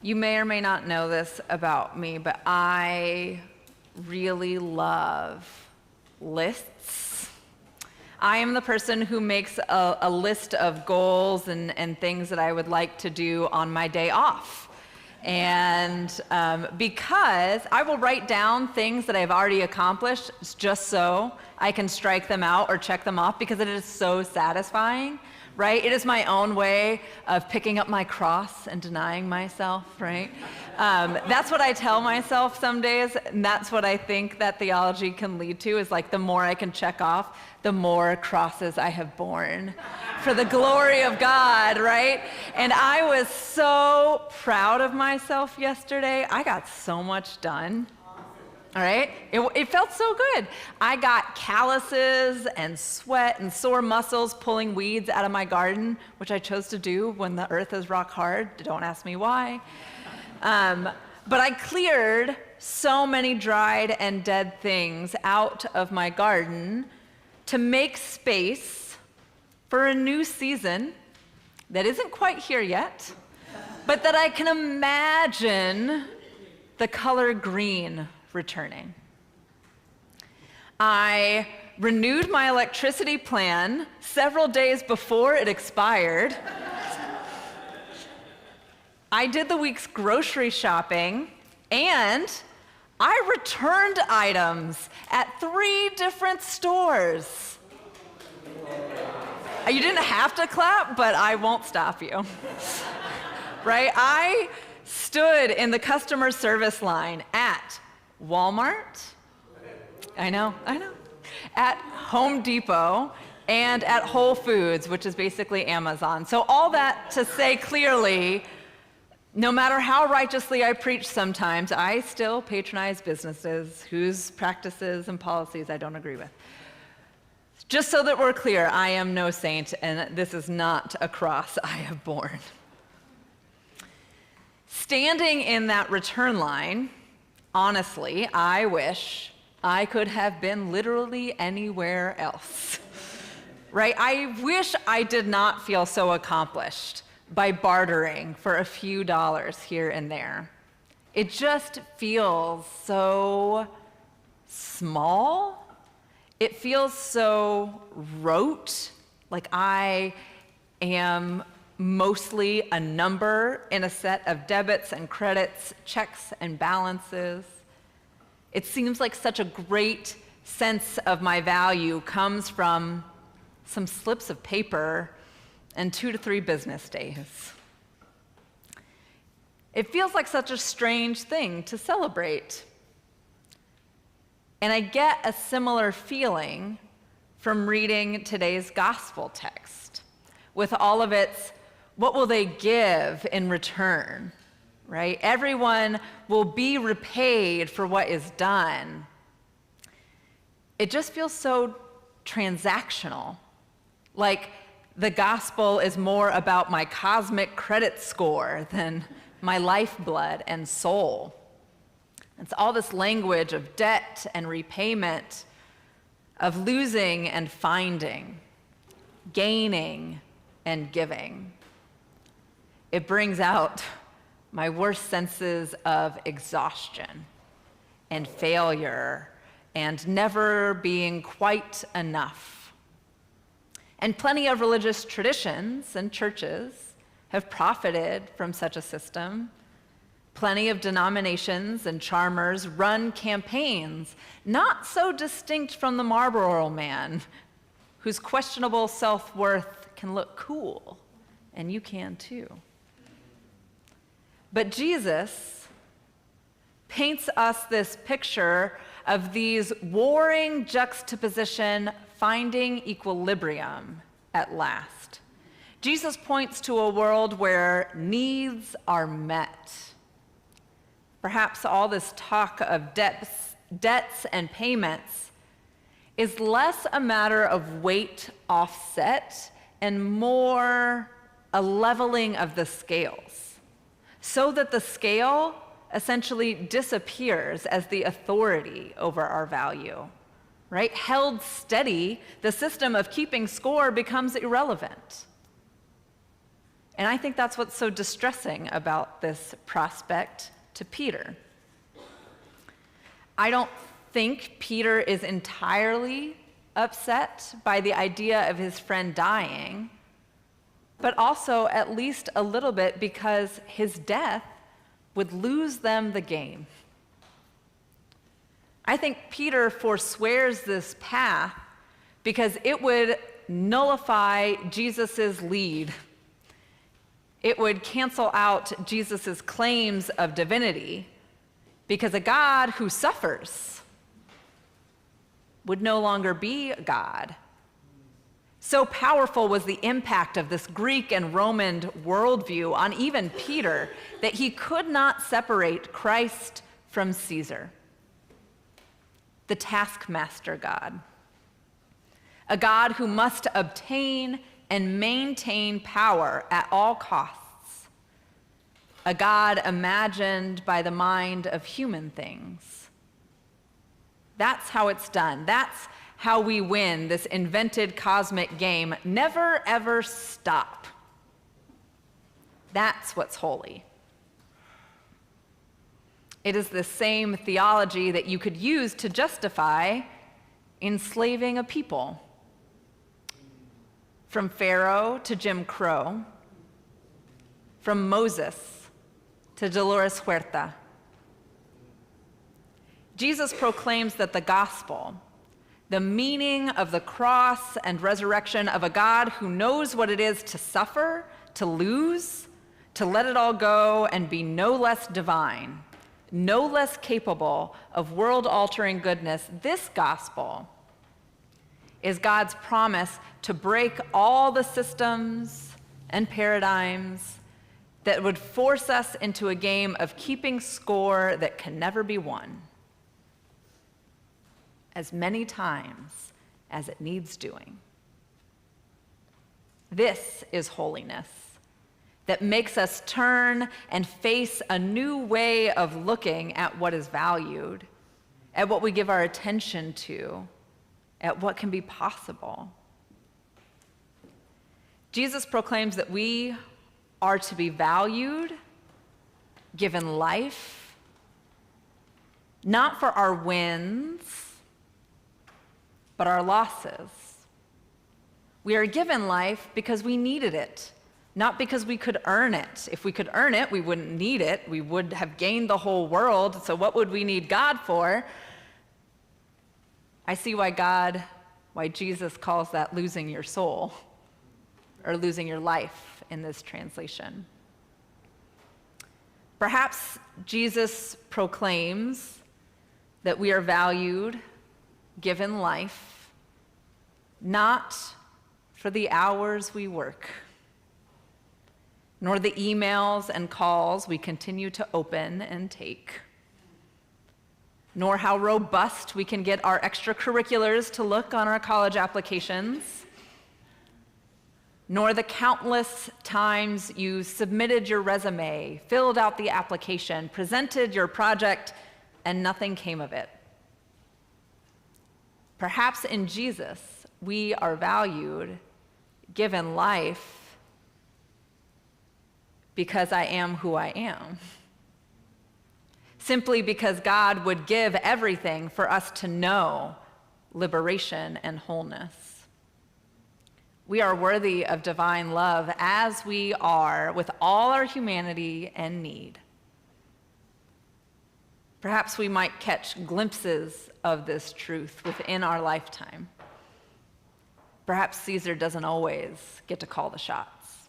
You may or may not know this about me, but I really love lists. I am the person who makes a list of goals and things that I would like to do on my day off. And because I will write down things that I've already accomplished just so I can strike them out or check them off, because it is so satisfying, right? It is my own way of picking up my cross and denying myself, right? That's what I tell myself some days, and that's what I think that theology can lead to, is like the more I can check off, the more crosses I have borne for the glory of God, right? And I was so proud of myself yesterday. I got so much done. All right? It felt so good. I got calluses and sweat and sore muscles pulling weeds out of my garden, which I chose to do when the earth is rock hard. Don't ask me why. But I cleared so many dried and dead things out of my garden to make space for a new season that isn't quite here yet, but that I can imagine the color green returning. I renewed my electricity plan several days before it expired. I did the week's grocery shopping, and I returned items at 3 different stores. You didn't have to clap, but I won't stop you. Right? I stood in the customer service line at Walmart, I know, at Home Depot, and at Whole Foods, which is basically Amazon. So all that to say clearly, no matter how righteously I preach sometimes, I still patronize businesses whose practices and policies I don't agree with. Just so that we're clear, I am no saint, and this is not a cross I have borne. Standing in that return line, honestly, I wish I could have been literally anywhere else, right? I wish I did not feel so accomplished by bartering for a few dollars here and there. It just feels so small. It feels so rote, like I am mostly a number in a set of debits and credits, checks and balances. It seems like such a great sense of my value comes from some slips of paper and 2 to 3 business days. It feels like such a strange thing to celebrate. And I get a similar feeling from reading today's gospel text, with all of its what will they give in return, right? Everyone will be repaid for what is done. It just feels so transactional, like the gospel is more about my cosmic credit score than my lifeblood and soul. It's all this language of debt and repayment, of losing and finding, gaining and giving. It brings out my worst senses of exhaustion and failure and never being quite enough. And plenty of religious traditions and churches have profited from such a system. Plenty of denominations and charmers run campaigns not so distinct from the Marlboro Man, whose questionable self-worth can look cool, and you can too. But Jesus paints us this picture of these warring juxtaposition finding equilibrium at last. Jesus points to a world where needs are met. Perhaps all this talk of debts and payments is less a matter of weight offset and more a leveling of the scales, so that the scale essentially disappears as the authority over our value, right? Held steady, the system of keeping score becomes irrelevant. And I think that's what's so distressing about this prospect to Peter. I don't think Peter is entirely upset by the idea of his friend dying, but also at least a little bit because his death would lose them the game. I think Peter forswears this path because it would nullify Jesus' lead. It would cancel out Jesus' claims of divinity, because a God who suffers would no longer be God. So powerful was the impact of this Greek and Roman worldview on even Peter that he could not separate Christ from Caesar, the taskmaster God, a God who must obtain and maintain power at all costs, a God imagined by the mind of human things. That's how it's done. That's how we win this invented cosmic game. Never, ever stop. That's what's holy. It is the same theology that you could use to justify enslaving a people. From Pharaoh to Jim Crow, from Moses to Dolores Huerta. Jesus proclaims that the gospel, the meaning of the cross and resurrection of a God who knows what it is to suffer, to lose, to let it all go and be no less divine, no less capable of world-altering goodness, this gospel is God's promise to break all the systems and paradigms that would force us into a game of keeping score that can never be won, as many times as it needs doing. This is holiness that makes us turn and face a new way of looking at what is valued, at what we give our attention to, at what can be possible. Jesus proclaims that we are to be valued, given life, not for our wins, but our losses. We are given life because we needed it, not because we could earn it. If we could earn it, we wouldn't need it. We would have gained the whole world, so what would we need God for? I see why Jesus calls that losing your soul, or losing your life in this translation. Perhaps Jesus proclaims that we are valued, given life, not for the hours we work, nor the emails and calls we continue to open and take, nor how robust we can get our extracurriculars to look on our college applications, nor the countless times you submitted your resume, filled out the application, presented your project, and nothing came of it. Perhaps in Jesus, we are valued, given life, because I am who I am. Simply because God would give everything for us to know liberation and wholeness. We are worthy of divine love as we are, with all our humanity and need. Perhaps we might catch glimpses of this truth within our lifetime. Perhaps Caesar doesn't always get to call the shots.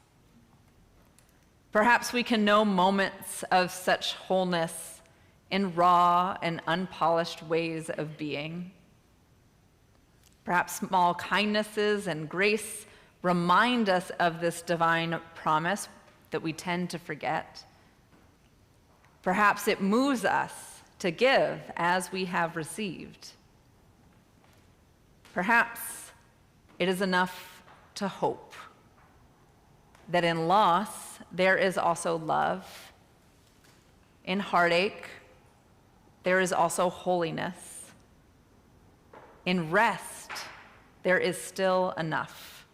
Perhaps we can know moments of such wholeness in raw and unpolished ways of being. Perhaps small kindnesses and grace remind us of this divine promise that we tend to forget. Perhaps it moves us to give as we have received. Perhaps it is enough to hope that in loss there is also love. In heartache, there is also holiness. In rest, there is still enough.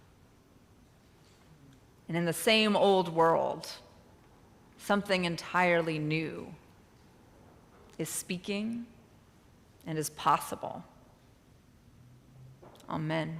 And in the same old world, something entirely new is speaking and is possible. Amen.